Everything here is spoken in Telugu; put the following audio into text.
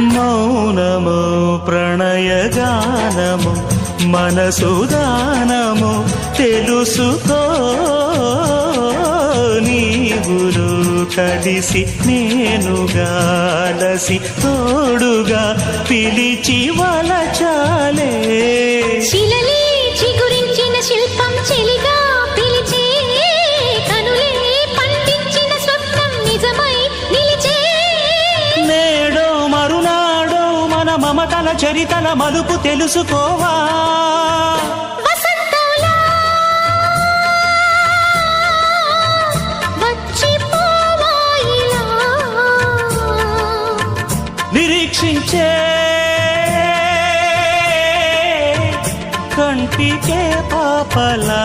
మౌనము ప్రణయగానము మనసుదానము తెలుసుకో నీవులు కలిసి నేనుగాలసి తోడుగా పిలిచి వలచాలే శిలలే చిగురించిన శిల్పం చెలిగా పిలిచే కనులే పండించిన స్వప్నం నిజమై నిలిచే నేడో మరునాడో మన మమతల చరితల మలుపు తెలుసుకోవా వసంతంలా వచ్చిపోవాయిలా నిరీక్షించే కంటికే పాపలా